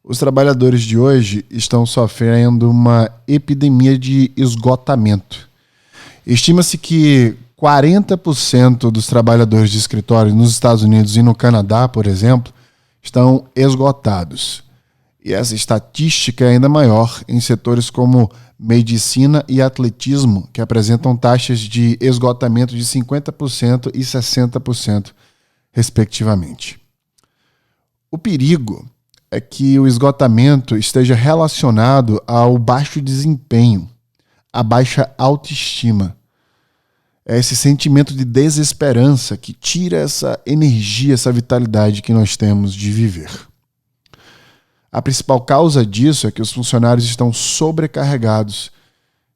Os trabalhadores de hoje estão sofrendo uma epidemia de esgotamento. Estima-se que 40% dos trabalhadores de escritório nos Estados Unidos e no Canadá, por exemplo, estão esgotados. E essa estatística é ainda maior em setores como medicina e atletismo, que apresentam taxas de esgotamento de 50% e 60%, respectivamente. O perigo é que o esgotamento esteja relacionado ao baixo desempenho, à baixa autoestima. É esse sentimento de desesperança que tira essa energia, essa vitalidade que nós temos de viver. A principal causa disso é que os funcionários estão sobrecarregados,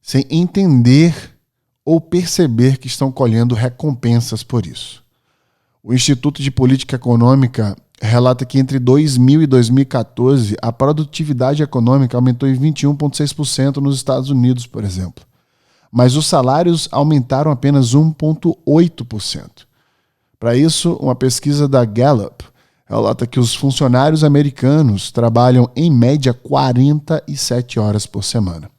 sem entender ou perceber que estão colhendo recompensas por isso. O Instituto de Política Econômica relata que entre 2000 e 2014, a produtividade econômica aumentou em 21,6% nos Estados Unidos, por exemplo. Mas os salários aumentaram apenas 1,8%. Para isso, uma pesquisa da Gallup relata que os funcionários americanos trabalham em média 47 horas por semana.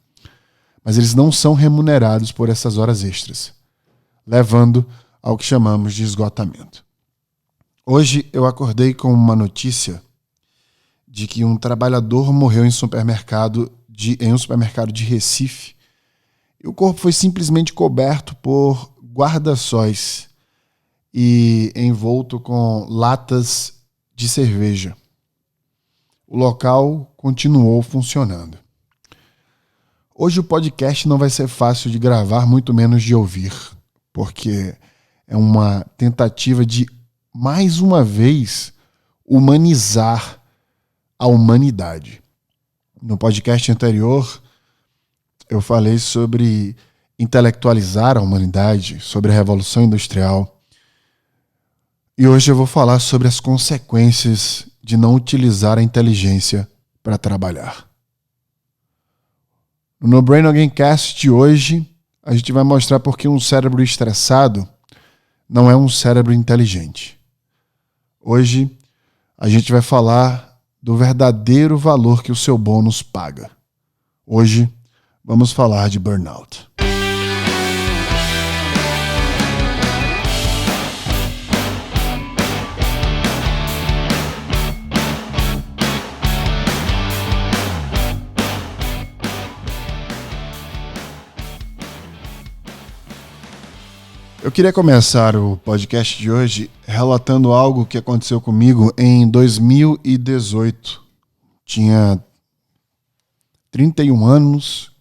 Mas eles não são remunerados por essas horas extras, levando ao que chamamos de esgotamento. Hoje eu acordei com uma notícia de que um trabalhador morreu em um supermercado de Recife e o corpo foi simplesmente coberto por guarda-sóis e envolto com latas de cerveja. O local continuou funcionando. Hoje o podcast não vai ser fácil de gravar, muito menos de ouvir, porque é uma tentativa de, mais uma vez, humanizar a humanidade. No podcast anterior, eu falei sobre intelectualizar a humanidade, sobre a Revolução Industrial. E hoje eu vou falar sobre as consequências de não utilizar a inteligência para trabalhar. No Brain Again Cast de hoje, a gente vai mostrar por que um cérebro estressado não é um cérebro inteligente. Hoje, a gente vai falar do verdadeiro valor que o seu bônus paga. Hoje, vamos falar de burnout. Eu queria começar o podcast de hoje relatando algo que aconteceu comigo em 2018. Tinha 31 anos,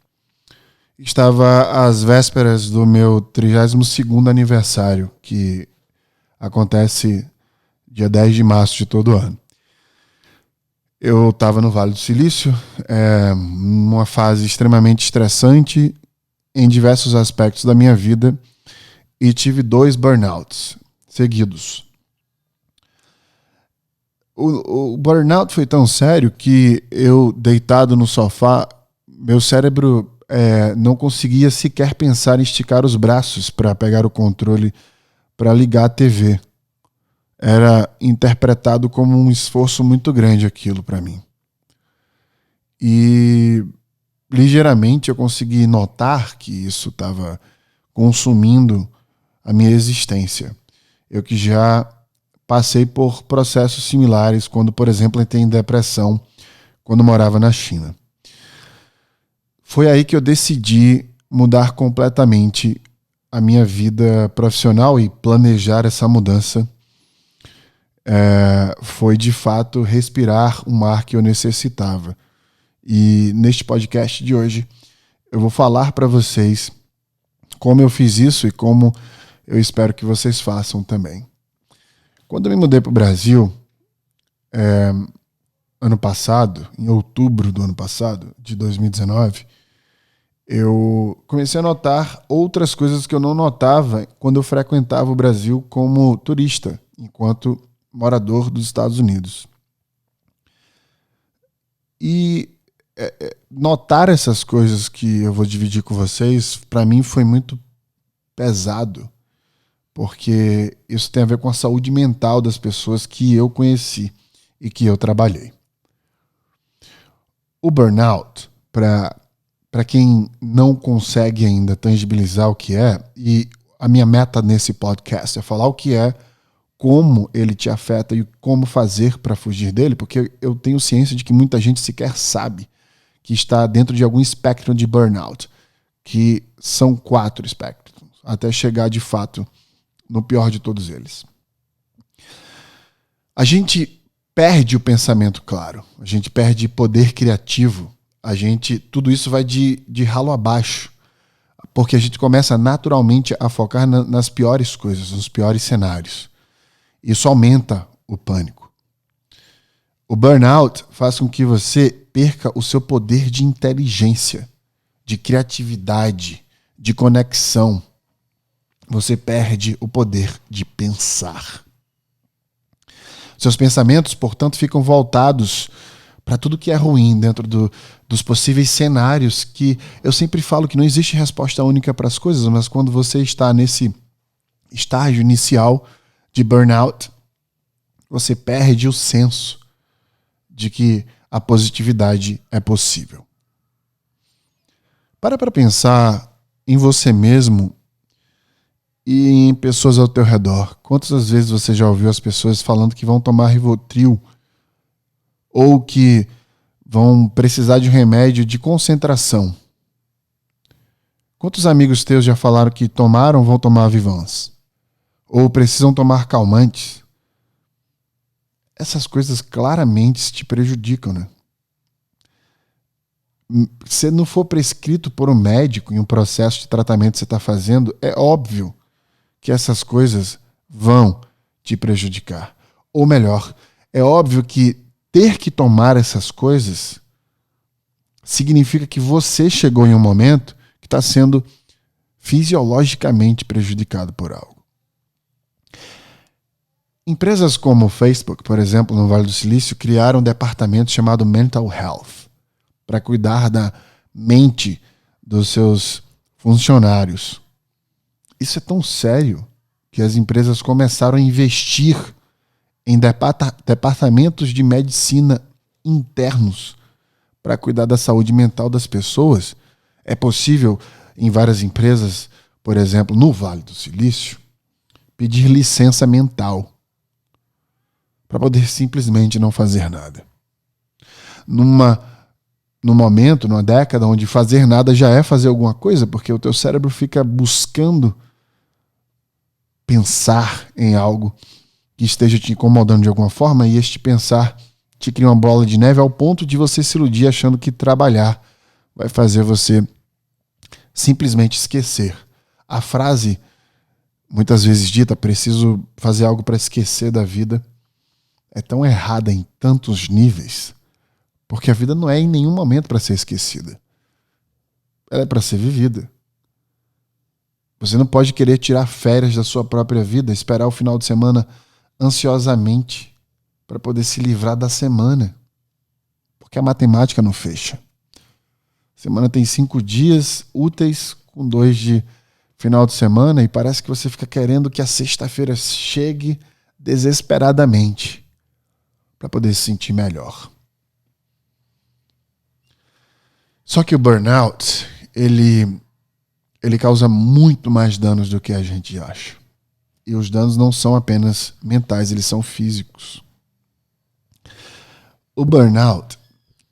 estava às vésperas do meu 32º aniversário, que acontece dia 10 de março de todo ano. Eu estava no Vale do Silício, numa fase extremamente estressante em diversos aspectos da minha vida, e tive 2 burnouts seguidos. O burnout foi tão sério que eu, deitado no sofá, meu cérebro não conseguia sequer pensar em esticar os braços para pegar o controle para ligar a TV. Era interpretado como um esforço muito grande aquilo para mim. E ligeiramente eu consegui notar que isso estava consumindo a minha existência. Eu que já passei por processos similares quando, por exemplo, entrei em depressão quando morava na China. Foi aí que eu decidi mudar completamente a minha vida profissional e planejar essa mudança. Foi, de fato, respirar um ar que eu necessitava. E neste podcast de hoje, eu vou falar para vocês como eu fiz isso e como eu espero que vocês façam também. Quando eu me mudei para o Brasil, ano passado, em outubro do ano passado, de 2019, eu comecei a notar outras coisas que eu não notava quando eu frequentava o Brasil como turista, enquanto morador dos Estados Unidos. E notar essas coisas que eu vou dividir com vocês, para mim foi muito pesado, porque isso tem a ver com a saúde mental das pessoas que eu conheci e que eu trabalhei. O burnout, para quem não consegue ainda tangibilizar o que é, e a minha meta nesse podcast é falar o que é, como ele te afeta e como fazer para fugir dele, porque eu tenho ciência de que muita gente sequer sabe que está dentro de algum espectro de burnout, que são 4 espectros, até chegar de fato no pior de todos eles. A gente perde o pensamento claro, a gente perde poder criativo, tudo isso vai de ralo abaixo, porque a gente começa naturalmente a focar nas piores coisas, nos piores cenários. Isso aumenta o pânico. O burnout faz com que você perca o seu poder de inteligência, de criatividade, de conexão. Você perde o poder de pensar. Seus pensamentos, portanto, ficam voltados para tudo que é ruim dentro dos possíveis cenários, que eu sempre falo que não existe resposta única para as coisas, mas quando você está nesse estágio inicial de burnout, você perde o senso de que a positividade é possível. Para pensar em você mesmo e em pessoas ao teu redor. Quantas vezes você já ouviu as pessoas falando que vão tomar Rivotril ou que vão precisar de um remédio de concentração? Quantos amigos teus já falaram que vão tomar Vivans? Ou precisam tomar calmantes? Essas coisas claramente te prejudicam, né? Se não for prescrito por um médico em um processo de tratamento que você está fazendo, é óbvio que essas coisas vão te prejudicar. Ou melhor, é óbvio que ter que tomar essas coisas significa que você chegou em um momento que está sendo fisiologicamente prejudicado por algo. Empresas como o Facebook, por exemplo, no Vale do Silício, criaram um departamento chamado Mental Health para cuidar da mente dos seus funcionários. Isso é tão sério que as empresas começaram a investir em departamentos de medicina internos para cuidar da saúde mental das pessoas. É possível, em várias empresas, por exemplo, no Vale do Silício, pedir licença mental para poder simplesmente não fazer nada. Num momento, numa década, onde fazer nada já é fazer alguma coisa, porque o teu cérebro fica buscando pensar em algo que esteja te incomodando de alguma forma, e este pensar te cria uma bola de neve ao ponto de você se iludir achando que trabalhar vai fazer você simplesmente esquecer. A frase, muitas vezes dita, preciso fazer algo para esquecer da vida, é tão errada em tantos níveis, porque a vida não é em nenhum momento para ser esquecida. Ela é para ser vivida. Você não pode querer tirar férias da sua própria vida, esperar o final de semana ansiosamente para poder se livrar da semana, porque a matemática não fecha. A semana tem 5 dias úteis com 2 de final de semana e parece que você fica querendo que a sexta-feira chegue desesperadamente para poder se sentir melhor. Só que o burnout, ele causa muito mais danos do que a gente acha. E os danos não são apenas mentais, eles são físicos. O burnout,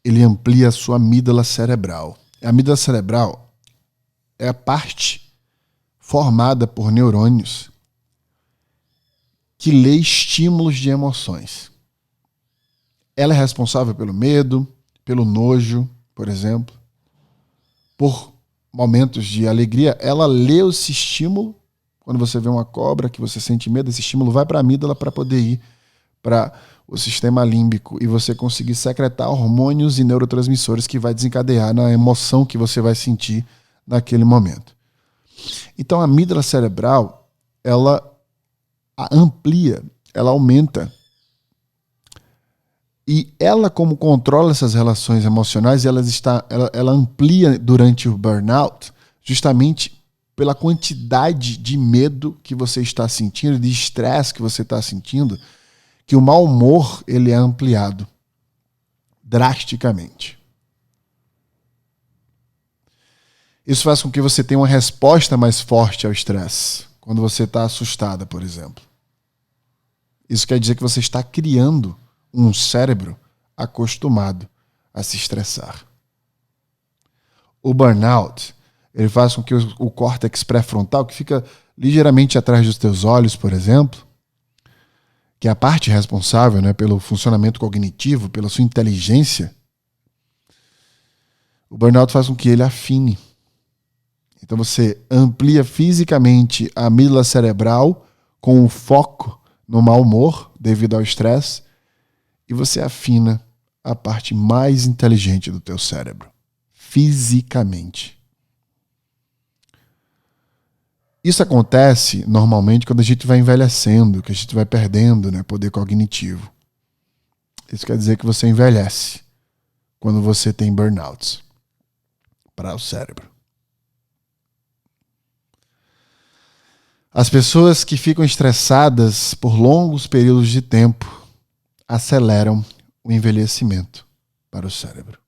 ele amplia a sua amígdala cerebral. A amígdala cerebral é a parte formada por neurônios que lê estímulos de emoções. Ela é responsável pelo medo, pelo nojo, por exemplo. Por momentos de alegria, ela lê esse estímulo. Quando você vê uma cobra, que você sente medo, esse estímulo vai para a amígdala para poder ir para o sistema límbico e você conseguir secretar hormônios e neurotransmissores que vai desencadear na emoção que você vai sentir naquele momento. Então a amígdala cerebral, ela amplia, ela aumenta. E ela, como controla essas relações emocionais, ela amplia durante o burnout justamente pela quantidade de medo que você está sentindo, de estresse que você está sentindo, que o mau humor ele é ampliado drasticamente. Isso faz com que você tenha uma resposta mais forte ao estresse, quando você está assustada, por exemplo. Isso quer dizer que você está criando um cérebro acostumado a se estressar. O burnout, ele faz com que o córtex pré-frontal, que fica ligeiramente atrás dos teus olhos, por exemplo, que é a parte responsável, né, pelo funcionamento cognitivo, pela sua inteligência, o burnout faz com que ele afine. Então você amplia fisicamente a amígdala cerebral com o foco no mau humor devido ao estresse e você afina a parte mais inteligente do teu cérebro, fisicamente. Isso acontece normalmente quando a gente vai envelhecendo, que a gente vai perdendo, né, poder cognitivo. Isso quer dizer que você envelhece quando você tem burnouts para o cérebro. As pessoas que ficam estressadas por longos períodos de tempo aceleram o envelhecimento para o cérebro.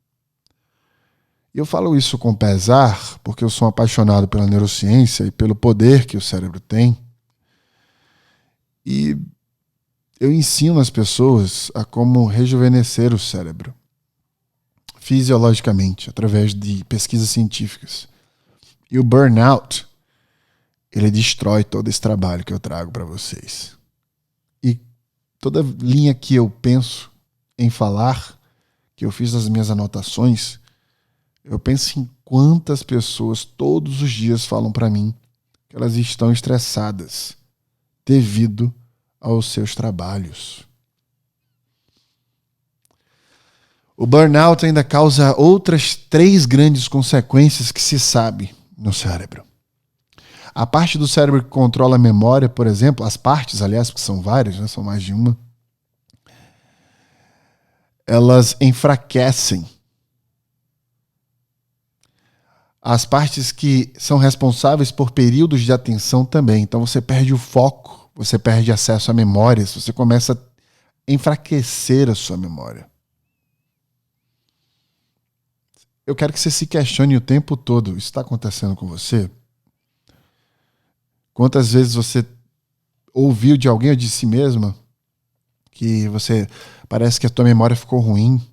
E eu falo isso com pesar porque eu sou apaixonado pela neurociência e pelo poder que o cérebro tem. E eu ensino as pessoas a como rejuvenescer o cérebro fisiologicamente, através de pesquisas científicas. E o burnout, ele destrói todo esse trabalho que eu trago para vocês. E toda linha que eu penso em falar, que eu fiz nas minhas anotações, eu penso em quantas pessoas todos os dias falam para mim que elas estão estressadas devido aos seus trabalhos. O burnout ainda causa outras 3 grandes consequências que se sabe no cérebro. A parte do cérebro que controla a memória, por exemplo, as partes, aliás, porque são várias, né, são mais de uma, elas enfraquecem. As partes que são responsáveis por períodos de atenção também. Então você perde o foco, você perde acesso a memórias, você começa a enfraquecer a sua memória. Eu quero que você se questione o tempo todo. Isso está acontecendo com você? Quantas vezes você ouviu de alguém ou de si mesma que você parece que a tua memória ficou ruim?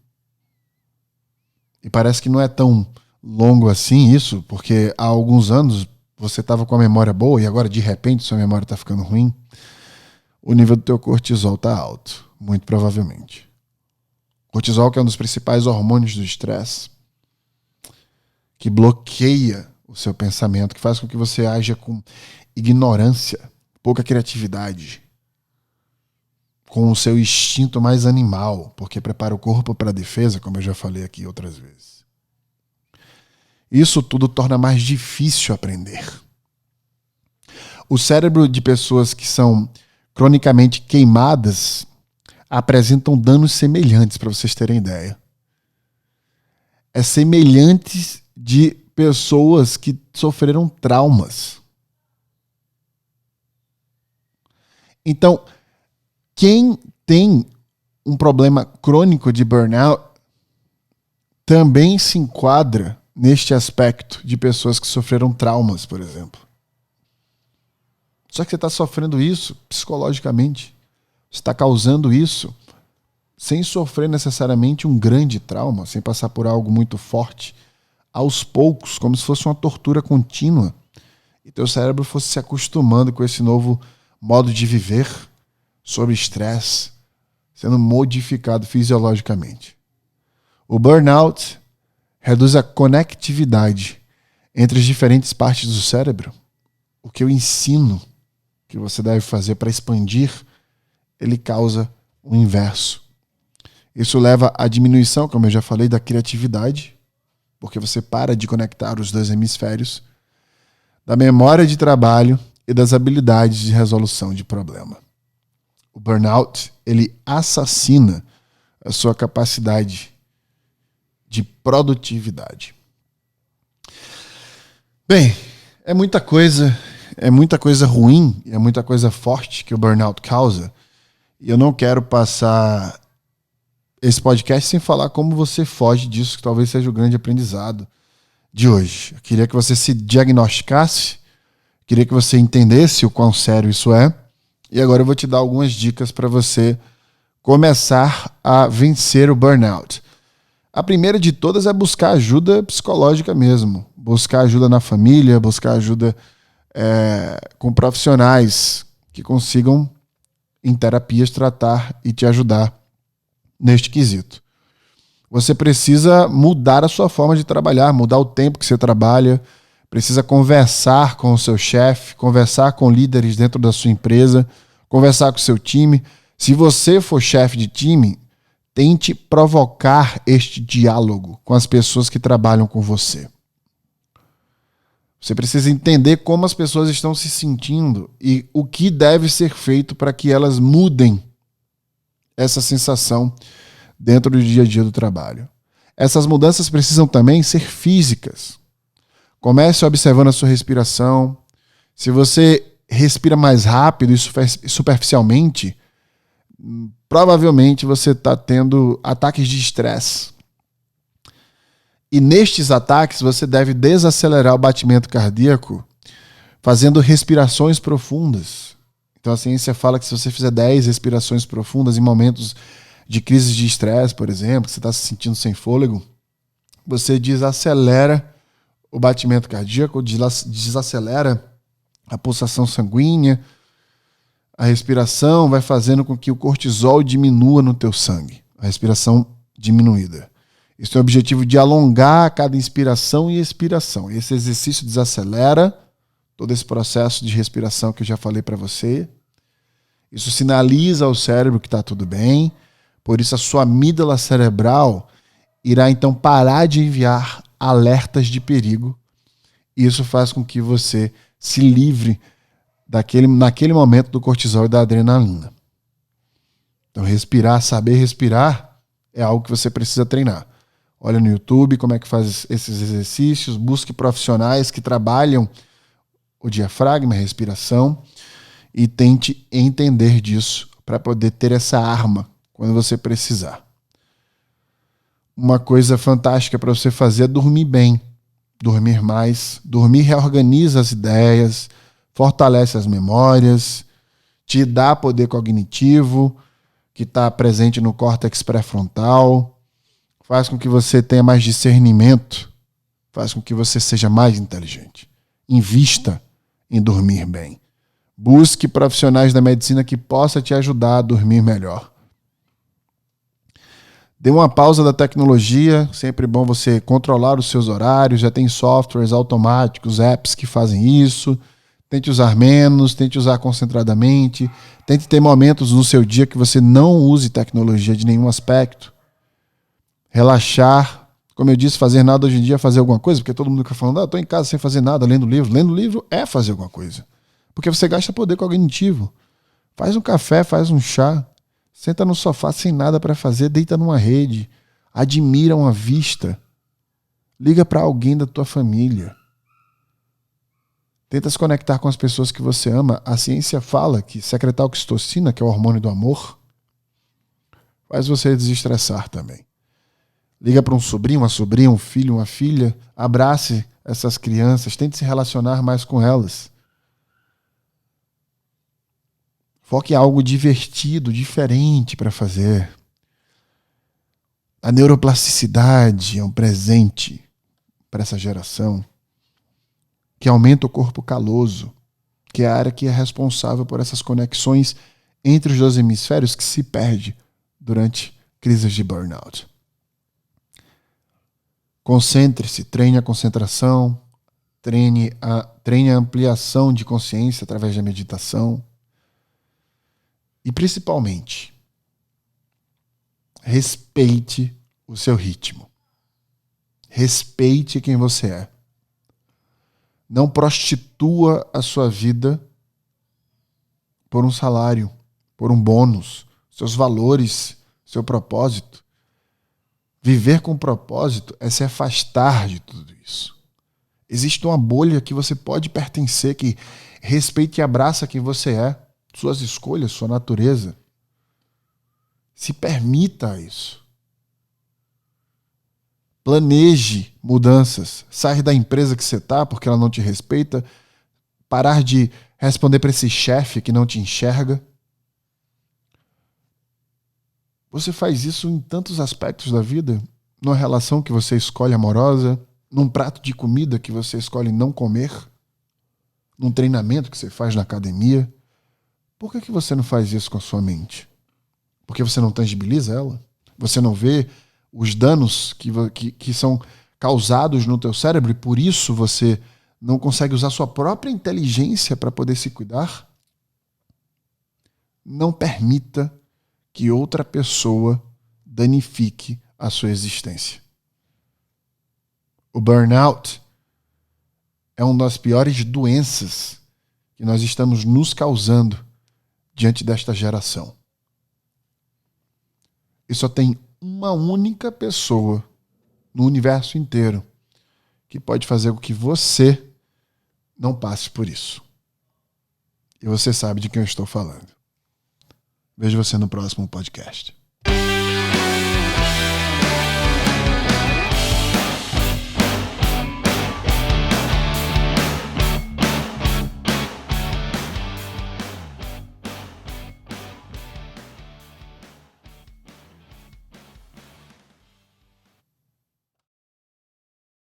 E parece que não é tão longo assim isso, porque há alguns anos você estava com a memória boa e agora de repente sua memória está ficando ruim. O nível do teu cortisol está alto, muito provavelmente. Cortisol, que é um dos principais hormônios do estresse, que bloqueia o seu pensamento, que faz com que você haja com ignorância, pouca criatividade, com o seu instinto mais animal, porque prepara o corpo para a defesa, como eu já falei aqui outras vezes. Isso tudo torna mais difícil aprender. O cérebro de pessoas que são cronicamente queimadas apresentam danos semelhantes, para vocês terem ideia. É semelhantes de pessoas que sofreram traumas. Então, quem tem um problema crônico de burnout também se enquadra neste aspecto de pessoas que sofreram traumas, por exemplo. Só que você está sofrendo isso psicologicamente. Você está causando isso sem sofrer necessariamente um grande trauma, sem passar por algo muito forte, aos poucos, como se fosse uma tortura contínua. E teu cérebro fosse se acostumando com esse novo modo de viver, sob estresse, sendo modificado fisiologicamente. O burnout reduz a conectividade entre as diferentes partes do cérebro. O que eu ensino que você deve fazer para expandir, ele causa o inverso. Isso leva à diminuição, como eu já falei, da criatividade, porque você para de conectar os 2 hemisférios, da memória de trabalho e das habilidades de resolução de problema. O burnout, ele assassina a sua capacidade de produtividade. Bem, é muita coisa ruim, é muita coisa forte que o burnout causa, e eu não quero passar esse podcast sem falar como você foge disso, que talvez seja o grande aprendizado de hoje. Eu queria que você se diagnosticasse, queria que você entendesse o quão sério isso é. E agora eu vou te dar algumas dicas para você começar a vencer o burnout. A primeira de todas é buscar ajuda psicológica mesmo. Buscar ajuda na família, buscar ajuda com profissionais que consigam, em terapias, tratar e te ajudar neste quesito. Você precisa mudar a sua forma de trabalhar, mudar o tempo que você trabalha, precisa conversar com o seu chefe, conversar com líderes dentro da sua empresa, conversar com o seu time. Se você for chefe de time, tente provocar este diálogo com as pessoas que trabalham com você. Você precisa entender como as pessoas estão se sentindo e o que deve ser feito para que elas mudem essa sensação dentro do dia a dia do trabalho. Essas mudanças precisam também ser físicas. Comece observando a sua respiração. Se você respira mais rápido e superficialmente, provavelmente você está tendo ataques de estresse. E nestes ataques você deve desacelerar o batimento cardíaco fazendo respirações profundas. Então a ciência fala que se você fizer 10 respirações profundas em momentos de crise de estresse, por exemplo, que você está se sentindo sem fôlego, você desacelera o batimento cardíaco, desacelera a pulsação sanguínea, a respiração vai fazendo com que o cortisol diminua no teu sangue, a respiração diminuída. Isso tem o objetivo de alongar cada inspiração e expiração. Esse exercício desacelera todo esse processo de respiração que eu já falei para você. Isso sinaliza ao cérebro que está tudo bem. Por isso a sua amígdala cerebral irá então parar de enviar alertas de perigo. Isso faz com que você se livre naquele momento do cortisol e da adrenalina. Então saber respirar é algo que você precisa treinar. Olha no YouTube como é que faz esses exercícios, busque profissionais que trabalham o diafragma, a respiração, e tente entender disso para poder ter essa arma quando você precisar. Uma coisa fantástica para você fazer é dormir bem, dormir mais. Dormir reorganiza as ideias, fortalece as memórias, te dá poder cognitivo, que está presente no córtex pré-frontal, faz com que você tenha mais discernimento, faz com que você seja mais inteligente. Invista em dormir bem. Busque profissionais da medicina que possam te ajudar a dormir melhor. Dê uma pausa da tecnologia, sempre bom você controlar os seus horários, já tem softwares automáticos, apps que fazem isso. Tente usar menos, tente usar concentradamente, tente ter momentos no seu dia que você não use tecnologia de nenhum aspecto. Relaxar, como eu disse, fazer nada hoje em dia é fazer alguma coisa, porque todo mundo fica falando, estou em casa sem fazer nada, lendo livro. Lendo livro é fazer alguma coisa, porque você gasta poder cognitivo. Faz um café, faz um chá, senta no sofá sem nada para fazer, deita numa rede, admira uma vista, liga para alguém da tua família. Tenta se conectar com as pessoas que você ama. A ciência fala que secretar oxitocina, que é o hormônio do amor, faz você desestressar também. Liga para um sobrinho, uma sobrinha, um filho, uma filha. Abrace essas crianças. Tente se relacionar mais com elas. Foque em algo divertido, diferente para fazer. A neuroplasticidade é um presente para essa geração que aumenta o corpo caloso, que é a área que é responsável por essas conexões entre os dois hemisférios que se perde durante crises de burnout. Concentre-se, treine a concentração, treine a ampliação de consciência através da meditação e, principalmente, respeite o seu ritmo. Respeite quem você é. Não prostitua a sua vida por um salário, por um bônus, seus valores, seu propósito. Viver com propósito é se afastar de tudo isso. Existe uma bolha que você pode pertencer, que respeita e abraça quem você é, suas escolhas, sua natureza. Se permita isso. Planeje mudanças. Sair da empresa que você está porque ela não te respeita. Parar de responder para esse chefe que não te enxerga. Você faz isso em tantos aspectos da vida. Numa relação que você escolhe amorosa. Num prato de comida que você escolhe não comer. Num treinamento que você faz na academia. Por que você não faz isso com a sua mente? Porque você não tangibiliza ela? Você não vê os danos que são causados no teu cérebro e por isso você não consegue usar sua própria inteligência para poder se cuidar? Não permita que outra pessoa danifique a sua existência. O burnout é uma das piores doenças que nós estamos nos causando diante desta geração. E só tem uma única pessoa no universo inteiro que pode fazer com que você não passe por isso. E você sabe de quem eu estou falando. Vejo você no próximo podcast.